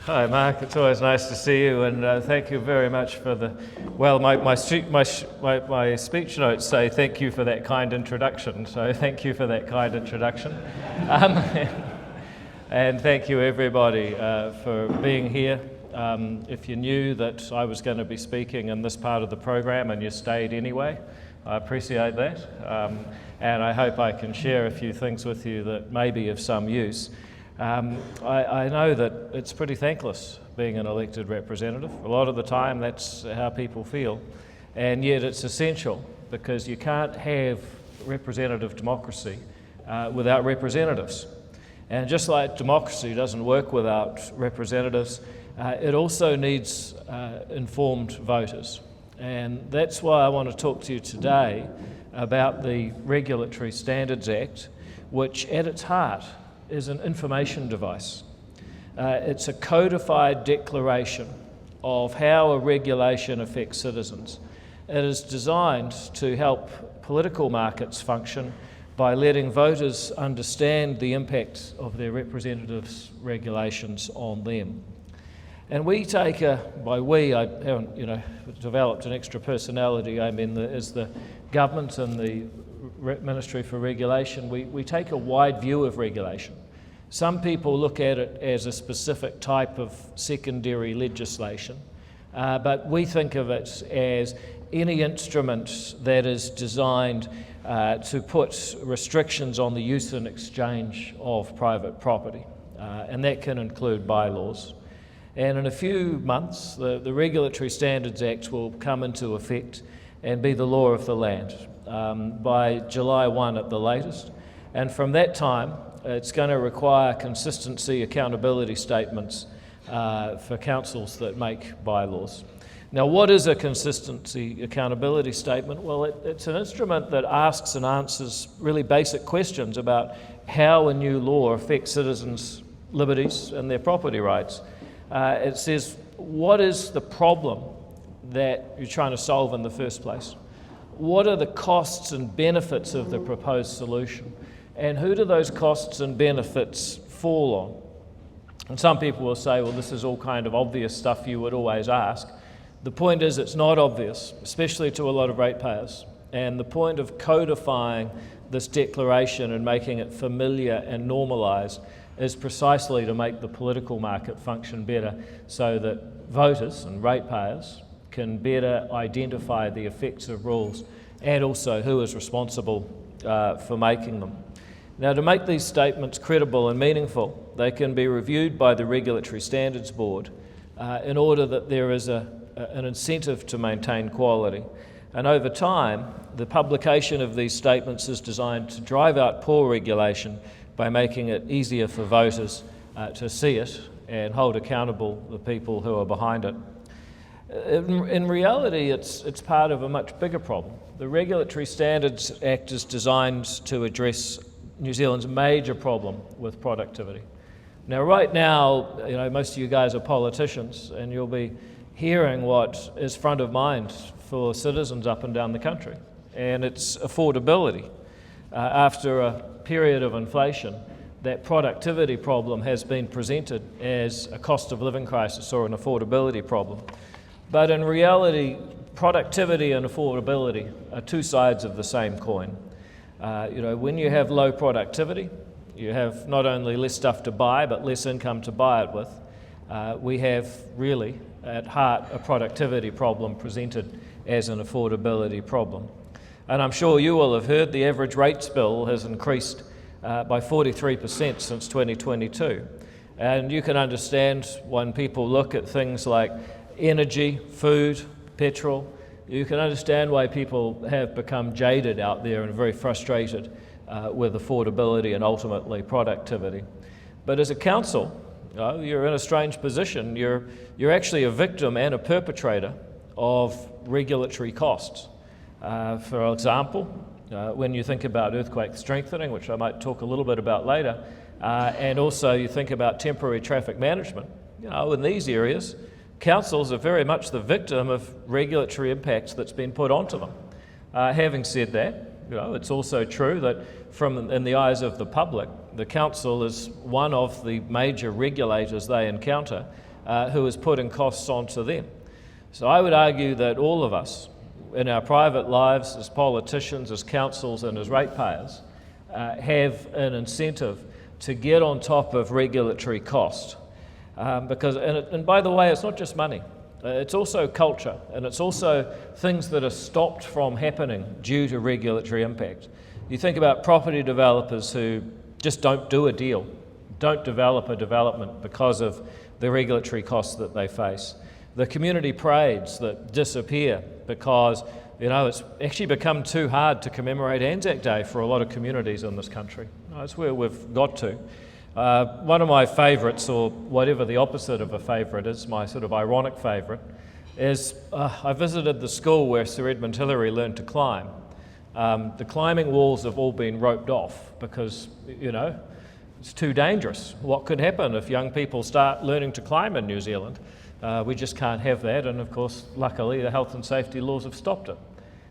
Hi, Mark. It's always nice to see you, and thank you very much for the. Well, my speech notes say thank you for that kind introduction. So thank you for that kind introduction, and thank you everybody for being here. If you knew that I was going to be speaking in this part of the program and you stayed anyway, I appreciate that, and I hope I can share a few things with you that may be of some use. I know that it's pretty thankless being an elected representative. A lot of the time that's how people feel, and yet it's essential because you can't have representative democracy without representatives. And just like democracy doesn't work without representatives, it also needs informed voters. And that's why I want to talk to you today about the Regulatory Standards Act, which at its heart is an information device. It's a codified declaration of how a regulation affects citizens. It is designed to help political markets function by letting voters understand the impact of their representatives' regulations on them. And we take by we, I haven't developed an extra personality. I mean, as the government and the Ministry for Regulation, we take a wide view of regulation. Some people look at it as a specific type of secondary legislation, but we think of it as any instrument that is designed to put restrictions on the use and exchange of private property, and that can include bylaws. And in a few months, the Regulatory Standards Act will come into effect and be the law of the land by July 1 at the latest. And from that time, it's going to require consistency accountability statements for councils that make bylaws. Now, what is a consistency accountability statement? Well, it's an instrument that asks and answers really basic questions about how a new law affects citizens' liberties and their property rights. It says, what is the problem that you're trying to solve in the first place? What are the costs and benefits of the proposed solution? And who do those costs and benefits fall on? And some people will say, well, this is all kind of obvious stuff you would always ask. The point is it's not obvious, especially to a lot of ratepayers. And the point of codifying this declaration and making it familiar and normalised is precisely to make the political market function better so that voters and ratepayers can better identify the effects of rules and also who is responsible for making them. Now, to make these statements credible and meaningful, they can be reviewed by the Regulatory Standards Board in order that there is an incentive to maintain quality. And over time, the publication of these statements is designed to drive out poor regulation by making it easier for voters to see it and hold accountable the people who are behind it. In reality, it's part of a much bigger problem. The Regulatory Standards Act is designed to address New Zealand's major problem with productivity. Now, right now, most of you guys are politicians, and you'll be hearing what is front of mind for citizens up and down the country, and it's affordability. After a period of inflation, that productivity problem has been presented as a cost of living crisis or an affordability problem. But in reality, productivity and affordability are two sides of the same coin. When you have low productivity, you have not only less stuff to buy, but less income to buy it with. We have really, at heart, a productivity problem presented as an affordability problem. And I'm sure you will have heard the average rates bill has increased by 43% since 2022. And you can understand when people look at things like energy, food, petrol, you can understand why people have become jaded out there and very frustrated with affordability and ultimately productivity. But as a council, you're in a strange position. You're actually a victim and a perpetrator of regulatory costs. For example, when you think about earthquake strengthening, which I might talk a little bit about later, and also you think about temporary traffic management, in these areas, councils are very much the victim of regulatory impacts that's been put onto them. Having said that, it's also true that in the eyes of the public, the council is one of the major regulators they encounter who is putting costs onto them. So I would argue that all of us, in our private lives, as politicians, as councils and as ratepayers, have an incentive to get on top of regulatory cost. And by the way, it's not just money. It's also culture, and it's also things that are stopped from happening due to regulatory impact. You think about property developers who just don't do a deal, don't develop a development because of the regulatory costs that they face. The community parades that disappear because, it's actually become too hard to commemorate Anzac Day for a lot of communities in this country. That's where we've got to. One of my favourites, or whatever the opposite of a favourite is, my sort of ironic favourite, is I visited the school where Sir Edmund Hillary learned to climb. The climbing walls have all been roped off because, it's too dangerous. What could happen if young people start learning to climb in New Zealand? We just can't have that, and of course, luckily, the health and safety laws have stopped it.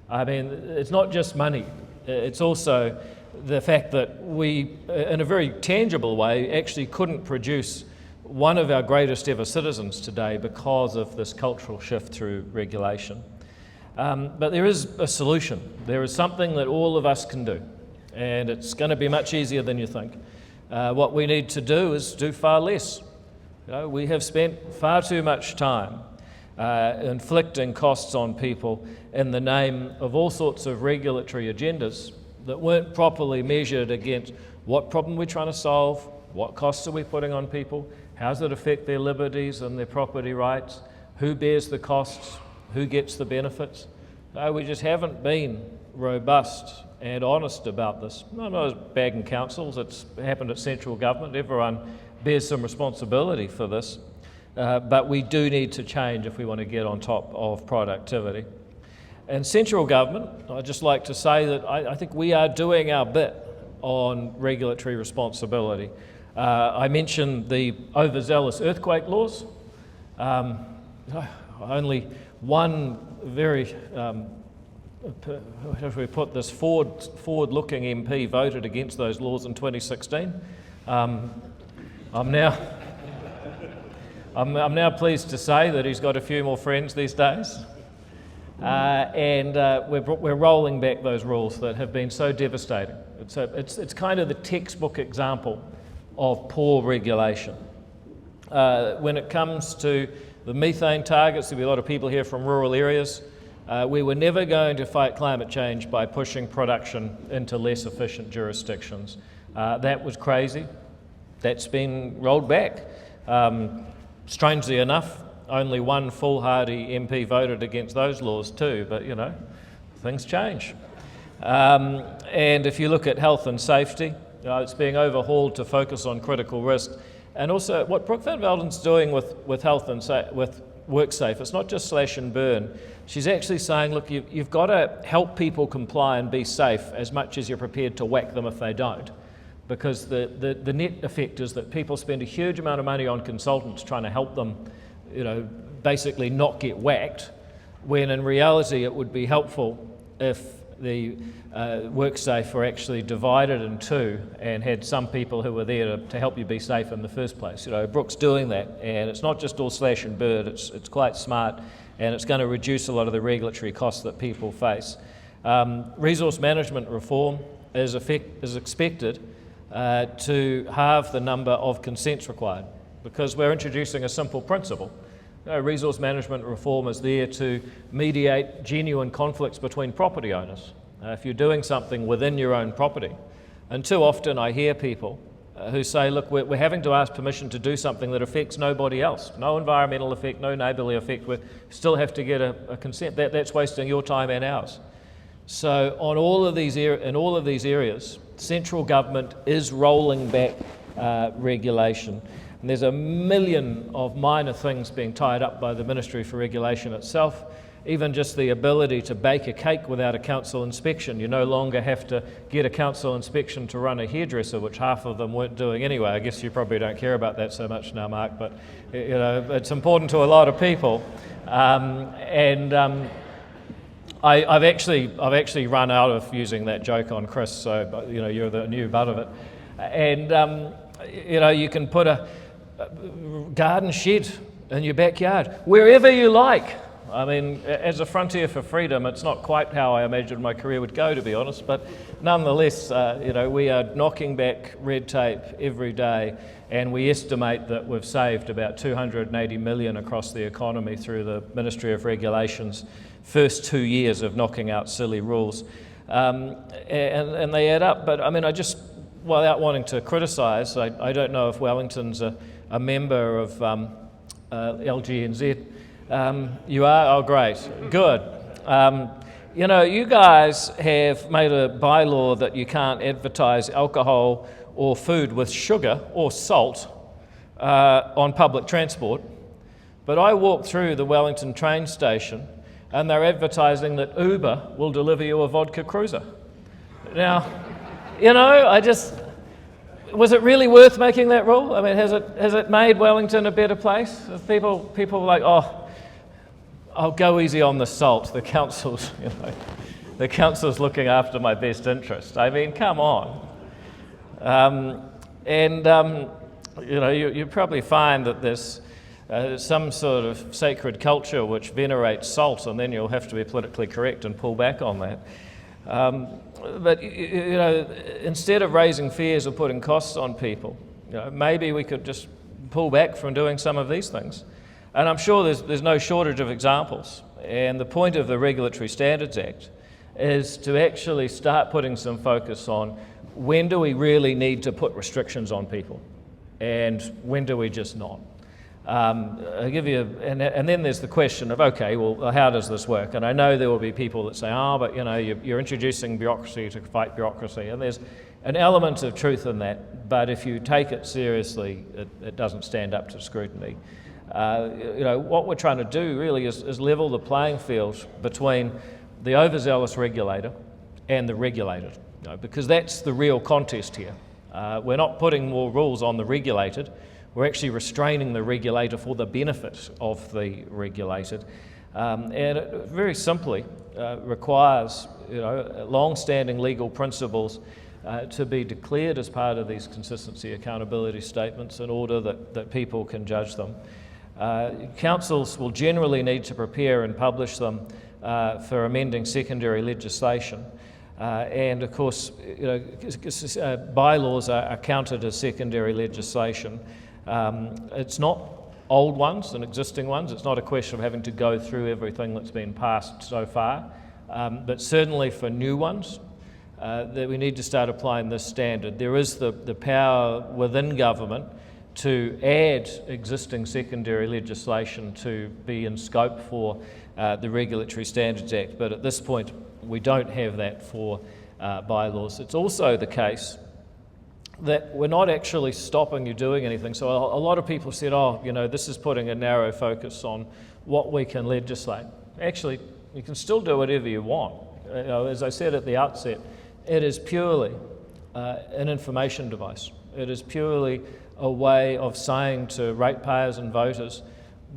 I mean, it's not just money, it's also the fact that we, in a very tangible way, actually couldn't produce one of our greatest ever citizens today because of this cultural shift through regulation. But there is a solution. There is something that all of us can do, and it's going to be much easier than you think. What we need to do is do far less. We have spent far too much time inflicting costs on people in the name of all sorts of regulatory agendas that weren't properly measured against what problem we're trying to solve, what costs are we putting on people, how does it affect their liberties and their property rights, who bears the costs, who gets the benefits. We just haven't been robust and honest about this. I'm not bagging councils, it's happened at central government, everyone bears some responsibility for this, but we do need to change if we want to get on top of productivity. And central government, I'd just like to say that I think we are doing our bit on regulatory responsibility. I mentioned the overzealous earthquake laws. Only one very, how should we put this, forward-looking MP voted against those laws in 2016. I'm now pleased to say that he's got a few more friends these days. And we're rolling back those rules that have been so devastating. It's kind of the textbook example of poor regulation. When it comes to the methane targets, there'll be a lot of people here from rural areas. We were never going to fight climate change by pushing production into less efficient jurisdictions. That was crazy. That's been rolled back. Strangely enough, only one foolhardy MP voted against those laws too, but things change. And if you look at health and safety, it's being overhauled to focus on critical risk. And also what Brooke Van Velden's doing with health and with WorkSafe, it's not just slash and burn. She's actually saying, look, you've got to help people comply and be safe as much as you're prepared to whack them if they don't. Because the net effect is that people spend a huge amount of money on consultants trying to help them basically not get whacked, when in reality it would be helpful if the WorkSafe were actually divided in two and had some people who were there to help you be safe in the first place. Brooke's doing that, and it's not just all slash and burn, it's quite smart, and it's going to reduce a lot of the regulatory costs that people face. Resource management reform is expected to halve the number of consents required, because we're introducing a simple principle. Resource management reform is there to mediate genuine conflicts between property owners. If you're doing something within your own property, and too often I hear people who say, look, we're having to ask permission to do something that affects nobody else, no environmental effect, no neighbourly effect, we still have to get a consent. That's wasting your time and ours. So in all of these areas, central government is rolling back regulation. And there's a million of minor things being tied up by the Ministry for Regulation itself. Even just the ability to bake a cake without a council inspection. You no longer have to get a council inspection to run a hairdresser, which half of them weren't doing anyway. I guess you probably don't care about that so much now, Mark, but it's important to a lot of people. I've actually run out of using that joke on Chris, so you're the new butt of it. And you can put a garden shed in your backyard, wherever you like. I mean, as a frontier for freedom, it's not quite how I imagined my career would go, to be honest, but nonetheless, we are knocking back red tape every day, and we estimate that we've saved about 280 million across the economy through the Ministry of Regulation's first 2 years of knocking out silly rules. And they add up, but I mean, without wanting to criticise, I don't know if Wellington's a member of Lgnz. You are? Oh, great. Good. You guys have made a bylaw that you can't advertise alcohol or food with sugar or salt on public transport. But I walked through the Wellington train station and they're advertising that Uber will deliver you a vodka cruiser. Now, was it really worth making that rule? I mean, has it made Wellington a better place? People are like, oh, I'll go easy on the salt. The council's looking after my best interest. I mean, come on. You probably find that there's some sort of sacred culture which venerates salt, and then you'll have to be politically correct and pull back on that. But instead of raising fears or putting costs on people, maybe we could just pull back from doing some of these things. And I'm sure there's no shortage of examples. And the point of the Regulatory Standards Act is to actually start putting some focus on when do we really need to put restrictions on people and when do we just not. I'll give you, and then there's the question of, okay, well, how does this work? And I know there will be people that say, but you're introducing bureaucracy to fight bureaucracy, and there's an element of truth in that, but if you take it seriously, it doesn't stand up to scrutiny. What we're trying to do really is level the playing field between the overzealous regulator and the regulated, because that's the real contest here. We're not putting more rules on the regulated, we're actually restraining the regulator for the benefit of the regulated. And it very simply requires long-standing legal principles to be declared as part of these consistency accountability statements in order that people can judge them. Councils will generally need to prepare and publish them for amending secondary legislation. And of course, bylaws are counted as secondary legislation. It's not old ones and existing ones. It's not a question of having to go through everything that's been passed so far. But certainly for new ones, that we need to start applying this standard. There is the power within government to add existing secondary legislation to be in scope for the Regulatory Standards Act, but at this point we don't have that for bylaws. It's also the case that we're not actually stopping you doing anything. So a lot of people said, this is putting a narrow focus on what we can legislate. Actually, you can still do whatever you want. As I said at the outset, it is purely an information device. It is purely a way of saying to ratepayers and voters,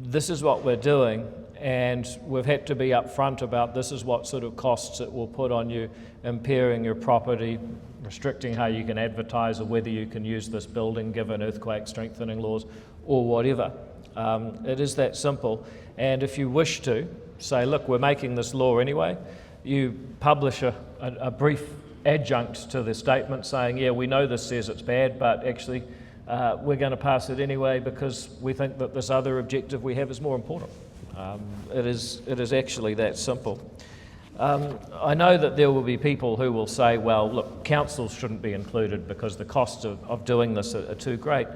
this is what we're doing, and we've had to be upfront about this is what sort of costs it will put on you, impairing your property, restricting how you can advertise or whether you can use this building given earthquake strengthening laws or whatever. It is that simple. And if you wish to say, look, we're making this law anyway, you publish a brief adjunct to the statement saying, yeah, we know this says it's bad, but actually we're going to pass it anyway because we think that this other objective we have is more important. It is actually that simple. I know that there will be people who will say, well, look, councils shouldn't be included because the costs of doing this are too great.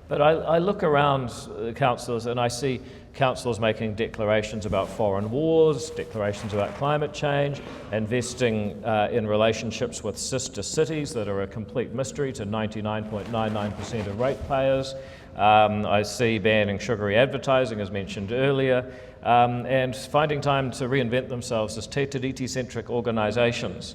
But I look around councils and I see councils making declarations about foreign wars, declarations about climate change, investing in relationships with sister cities that are a complete mystery to 99.99% of ratepayers. I see banning sugary advertising, as mentioned earlier, and finding time to reinvent themselves as te tiriti-centric organisations.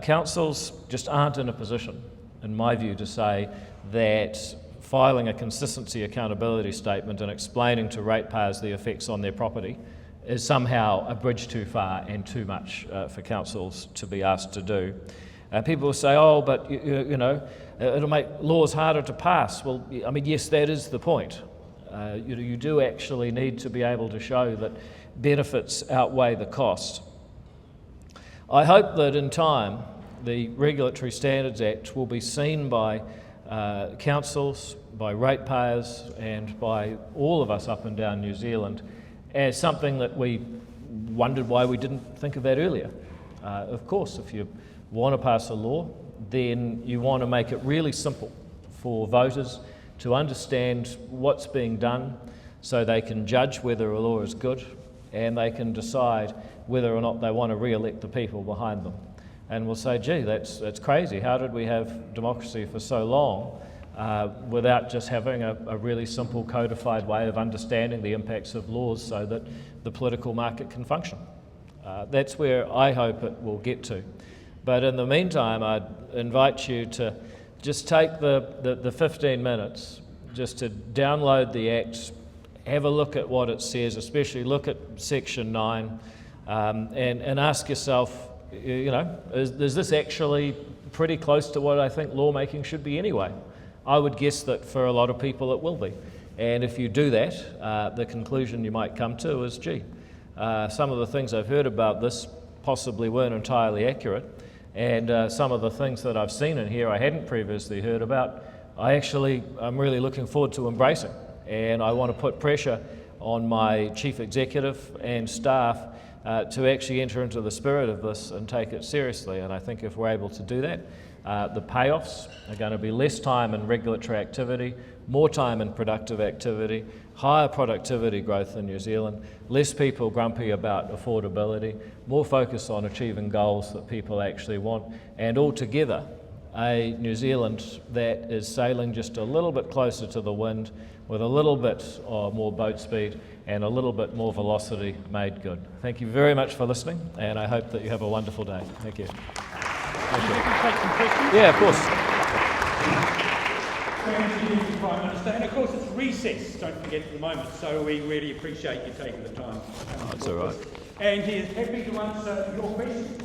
Councils just aren't in a position, in my view, to say that filing a consistency accountability statement and explaining to ratepayers the effects on their property is somehow a bridge too far and too much for councils to be asked to do. People will say, oh, but it'll make laws harder to pass. Well, I mean, yes, that is the point. You do actually need to be able to show that benefits outweigh the cost. I hope that in time the Regulatory Standards Act will be seen by councils, by ratepayers and by all of us up and down New Zealand as something that we wondered why we didn't think of that earlier. Of course, if you want to pass a law, then you want to make it really simple for voters to understand what's being done so they can judge whether a law is good and they can decide whether or not they want to re-elect the people behind them. And we'll say, gee, that's crazy. How did we have democracy for so long without just having a really simple codified way of understanding the impacts of laws so that the political market can function? That's where I hope it will get to. But in the meantime, I'd invite you to just take the 15 minutes just to download the Act, have a look at what it says, especially look at Section 9, and ask yourself, is this actually pretty close to what I think lawmaking should be anyway? I would guess that for a lot of people it will be. And if you do that, the conclusion you might come to is, gee, some of the things I've heard about this possibly weren't entirely accurate, and some of the things that I've seen in here I hadn't previously heard about, I'm really looking forward to embracing. And I want to put pressure on my chief executive and staff to actually enter into the spirit of this and take it seriously. And I think if we're able to do that, the payoffs are going to be less time in regulatory activity, more time in productive activity, higher productivity growth in New Zealand, less people grumpy about affordability, more focus on achieving goals that people actually want, and altogether a New Zealand that is sailing just a little bit closer to the wind with a little bit more boat speed and a little bit more velocity made good. Thank you very much for listening, and I hope that you have a wonderful day. Thank you. Thank you. Take some questions. Yeah, of course. Thank you, Prime Minister. And of course it's recess, don't forget at the moment, so we really appreciate you taking the time. That's all right. And he is happy to answer your questions.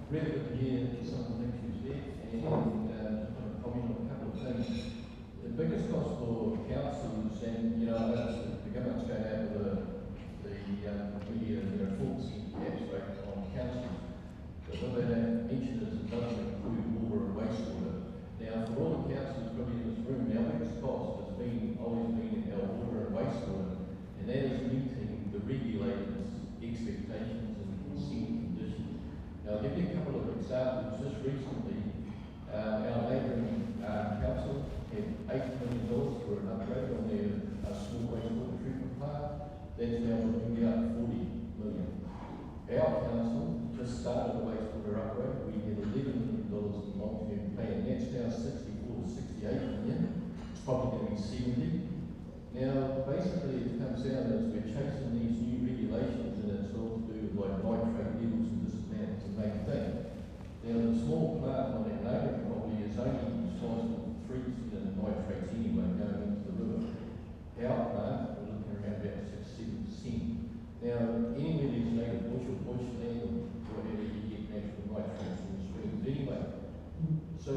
Really good to hear some of the things you said, and comment on a couple of things. The biggest cost for councils, and I noticed that the government's going out with the 4% tax rate on councils. But what they don't mention is it doesn't include water and wastewater. Now, for all the councils probably in this room, our biggest cost has always been our water and wastewater, and that is meeting the regulators' expectations and consent conditions. Now, I'll give you a couple of examples. Just recently, our neighbouring council had $8 million for an upgrade on their small wastewater treatment plant. That's now looking out $40 million. Our council just started a wastewater upgrade. We had $11 million in long-term plan. That's now 64 to 68 million. It's probably going to be 70. Now, basically, it comes down as we're chasing these new regulations, and it's all to do with like nitrate levels and this and that. It's a main thing. Now, the small plant on our neighbouring property is only responsible for 3% of the nitrates anyway going into the river. Our plant, we're looking around about 6-7%. Now, anywhere there's native bush or bushland or whatever, you get natural nitrates in the streams anyway. So,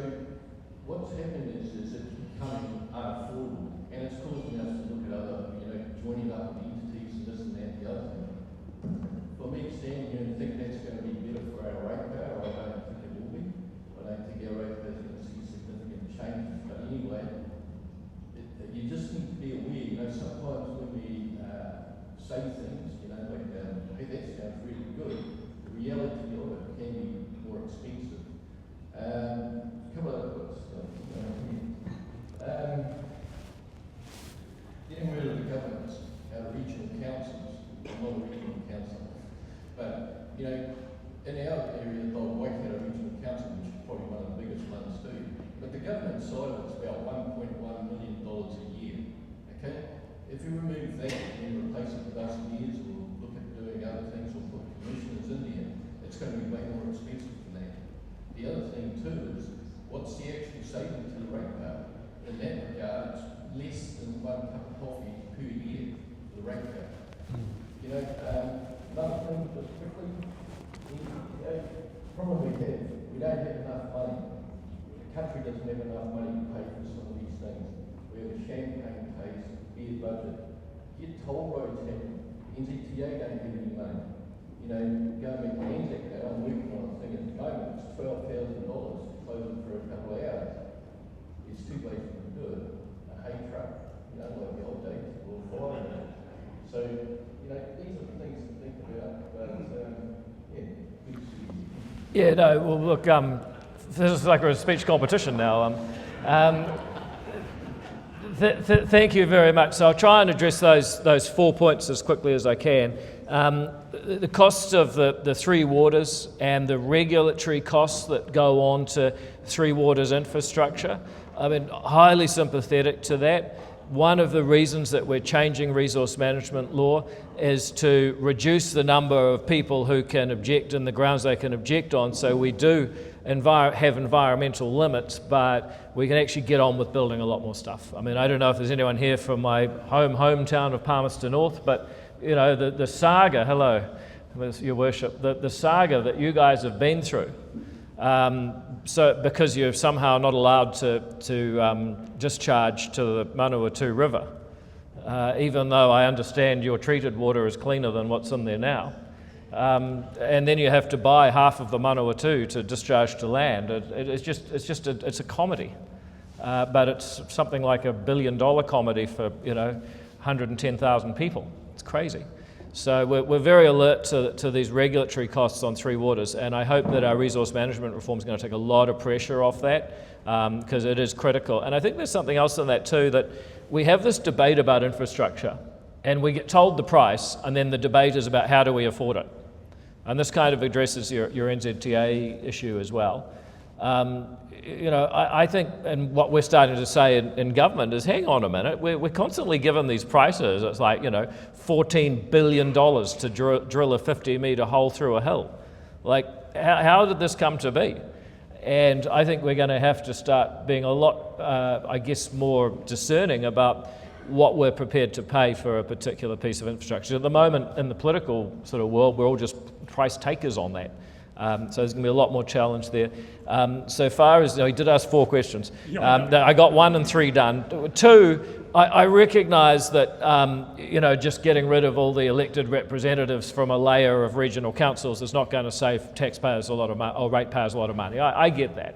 what's happened is it's becoming unaffordable, and it's causing us to look at other, joining up with entities and this and that, the other thing. For me, standing here and think that's going to be better for our ratepayer, I don't think it will be. I don't think our ratepayer is going to see significant changes. But anyway, you just need to be aware, sometimes when we say things, like, hey, that sounds really good, the reality of it can be more expensive. A couple of other quotes. Getting rid of the governments, our regional councils, not a regional council, but in our area, the Waikato Regional Council, which is probably one of the biggest ones too, but the government side of it's about $1.1 million a year. Okay, if you remove that and replace it with engineers or look at doing other things or put commissioners in there, it's going to be way more expensive than that. The other thing too is what's the actual saving to the ratepayer? In that regard, it's less than 1 cup of coffee per year for the ratepayer. Another something just quickly? The problem we don't have enough money. The country doesn't have enough money to pay for some of these things. We have a champagne case, beer budget. Get toll roads happening. NZTA don't have any money. You know, go and make Lgnz now. I'm working on a thing at the moment. It's $12,000 to close it for a couple of hours. It's too late to do it. A hay truck, you know, like the old days, will fly in it. So, you know, these are the things to think about. But, yeah, good to see you. Yeah, no, well, look, this is like a speech competition now. Thank you very much. So I'll try and address those 4 points as quickly as I can. The costs of the Three Waters and the regulatory costs that go on to Three Waters infrastructure, I've been highly sympathetic to that. One of the reasons that we're changing resource management law is to reduce the number of people who can object in the grounds they can object on, so we do have environmental limits, but we can actually get on with building a lot more stuff. I mean, I don't know if there's anyone here from my hometown of Palmerston North, but you know, the saga, hello, Your Worship, the saga that you guys have been through, so because you're somehow not allowed to discharge to the Manawatu River, even though I understand your treated water is cleaner than what's in there now. And then you have to buy half of the Manawatu to discharge to land. It's a comedy, but it's something like $1 billion comedy for 110,000 people. It's crazy. So we're very alert to these regulatory costs on Three Waters, and I hope that our resource management reform is going to take a lot of pressure off that, because it is critical. And I think there's something else in that too, that we have this debate about infrastructure, and we get told the price, and then the debate is about how do we afford it. And this kind of addresses your NZTA issue as well. I think, and what we're starting to say in government is, hang on a minute, we're constantly given these prices. It's like, $14 billion to drill a 50-metre hole through a hill. Like, how did this come to be? And I think we're going to have to start being a lot, more discerning about what we're prepared to pay for a particular piece of infrastructure. At the moment, in the political sort of world, we're all just price takers on that. So there's going to be a lot more challenge there. So far as, he did ask 4 questions. I got 1 and 3 done. 2, I recognise that, just getting rid of all the elected representatives from a layer of regional councils is not going to save taxpayers a lot of money, or ratepayers a lot of money. I get that.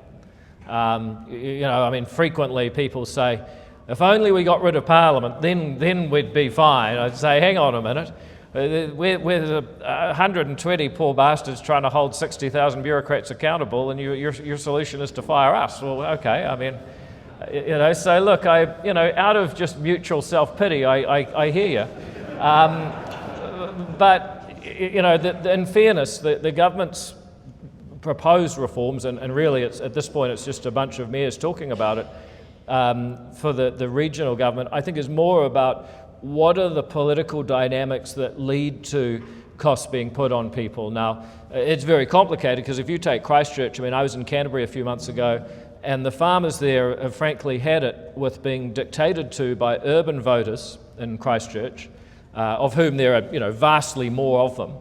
Frequently people say, if only we got rid of Parliament, then we'd be fine. I'd say, hang on a minute. We're 120 poor bastards trying to hold 60,000 bureaucrats accountable, and your solution is to fire us. Well, okay. So look, out of just mutual self-pity, I hear you. But in fairness, the government's proposed reforms, and really, at this point, it's just a bunch of mayors talking about it. For the regional government, I think is more about what are the political dynamics that lead to costs being put on people. Now, it's very complicated, because if you take Christchurch, I was in Canterbury a few months ago, and the farmers there have frankly had it with being dictated to by urban voters in Christchurch, of whom there are vastly more of them,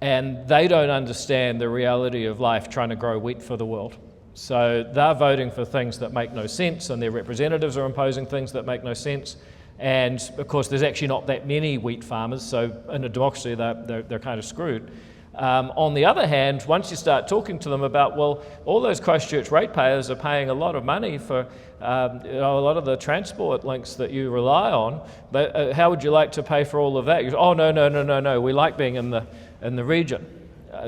and they don't understand the reality of life trying to grow wheat for the world. So they're voting for things that make no sense, and their representatives are imposing things that make no sense. And of course, there's actually not that many wheat farmers, so in a democracy, they're kind of screwed. On the other hand, once you start talking to them about, well, all those Christchurch ratepayers are paying a lot of money for a lot of the transport links that you rely on, but how would you like to pay for all of that? You go, oh, no, we like being in the region.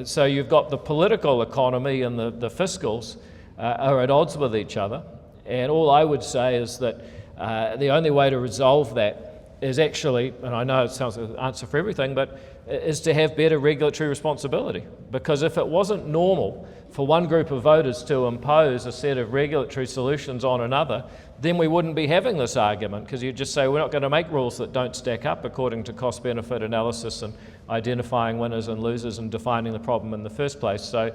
So you've got the political economy and the fiscals are at odds with each other, and all I would say is that the only way to resolve that is actually, and I know it sounds like an answer for everything, but is to have better regulatory responsibility. Because if it wasn't normal for one group of voters to impose a set of regulatory solutions on another, then we wouldn't be having this argument, because you'd just say we're not going to make rules that don't stack up according to cost-benefit analysis, and identifying winners and losers and defining the problem in the first place. So,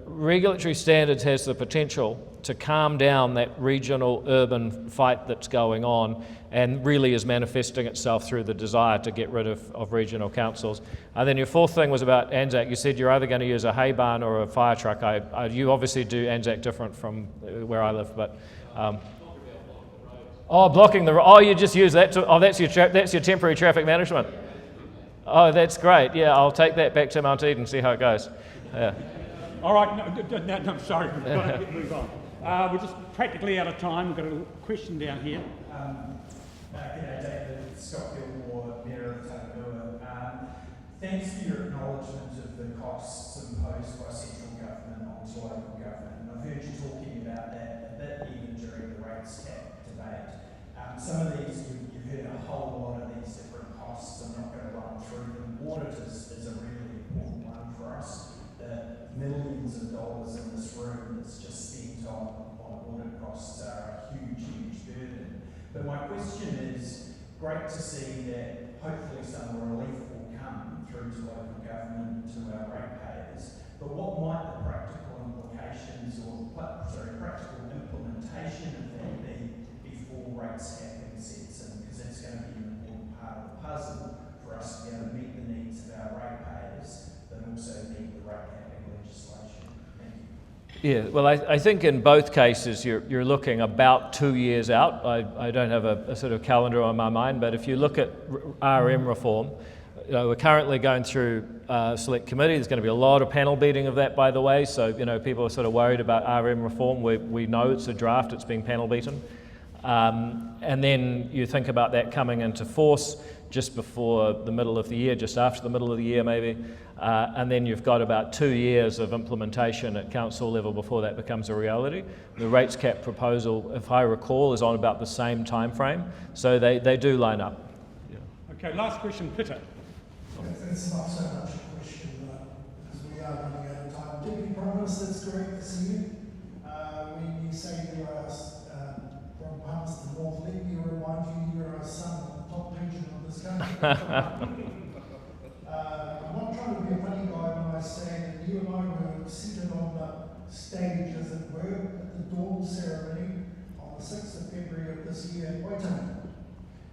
regulatory standards has the potential to calm down that regional urban fight that's going on and really is manifesting itself through the desire to get rid of regional councils. And then your fourth thing was about ANZAC. You said you're either going to use a hay barn or a fire truck. You obviously do ANZAC different from where I live, but... blocking the road. Oh, you just use that that's your temporary traffic management. Oh, that's great. Yeah, I'll take that back to Mount Eden and see how it goes. Yeah. All right, no, sorry, we've got to move on. We're just practically out of time. We've got a question down here. G'day, David. Scott Gilmore, Mayor of Tanakua. Thanks for your acknowledgement of the costs imposed by central government onto local government. And I've heard you talking about that a bit even during the rates cap debate. Some of these, you've heard a whole lot of these different costs. I'm not going to run through them. Audit is a really important one for us. The millions of dollars in this room that's just spent on audit costs are a huge burden. But my question is, great to see that hopefully some relief will come through to local government, to our ratepayers. But what might the practical implications or practical implementation of that be before rates capping sets in? Because that's going to be an important part of the puzzle for us to be able to meet the needs of our ratepayers, but also meet the rate capping legislation. Thank you. Yeah, well, I think in both cases you're looking about 2 years out. I don't have a sort of calendar on my mind, but if you look at RM reform, we're currently going through select committee. There's going to be a lot of panel beating of that, by the way. So people are sort of worried about RM reform. We know it's a draft. It's being panel beaten, and then you think about that coming into force just before the middle of the year, just after the middle of the year maybe, and then you've got about 2 years of implementation at council level before that becomes a reality. The rates cap proposal, if I recall, is on about the same time frame, so they do line up. Yeah. Okay, last question, Peter. It's not so much a question, because we are running out of time. Deputy Prime Minister, it's great to see you. When you say you are from Palmerston North, let me remind you, you are a son of the top region of this country. I'm not trying to be a funny guy when I say that you and I were seated on the stage, as it were, at the dawn ceremony on the 6th of February of this year in Waitangi.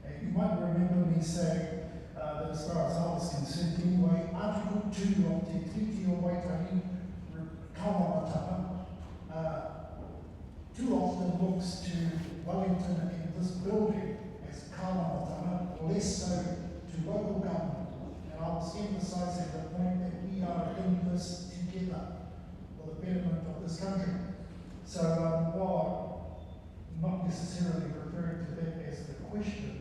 And you might remember me saying that as far as I was concerned anyway, Article 2 of Te Treaty o Waitangi, Kawamatapa, too often looks to Wellington in this building as Kawamatapa, less so to local government. And I was emphasising the point that we are in this together for the betterment of this country. So while I'm not necessarily referring to that as the question,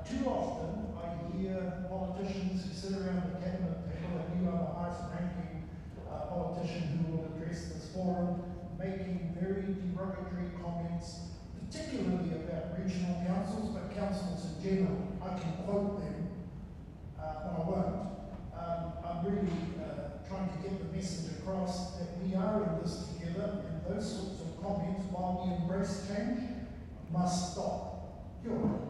too often I hear politicians who sit around the cabinet table, and you are the highest ranking politician who will address this forum, making very derogatory comments, particularly about regional councils, but councils in general. I can quote them, but I won't. I'm really trying to get the message across that we are in this together, and those sorts of comments, while we embrace change, must stop. You're right.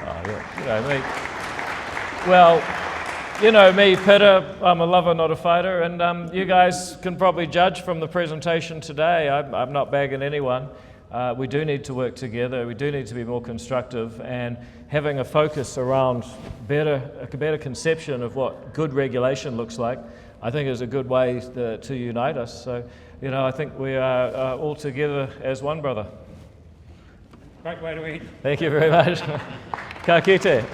Oh, yeah. Well, you know me, Peter, I'm a lover, not a fighter, and you guys can probably judge from the presentation today. I'm not bagging anyone. We do need to work together. We do need to be more constructive, and having a focus around a better conception of what good regulation looks like, I think is a good way to unite us. So, I think we are all together as one, brother. Great way to end. Thank you very much. Ka kite.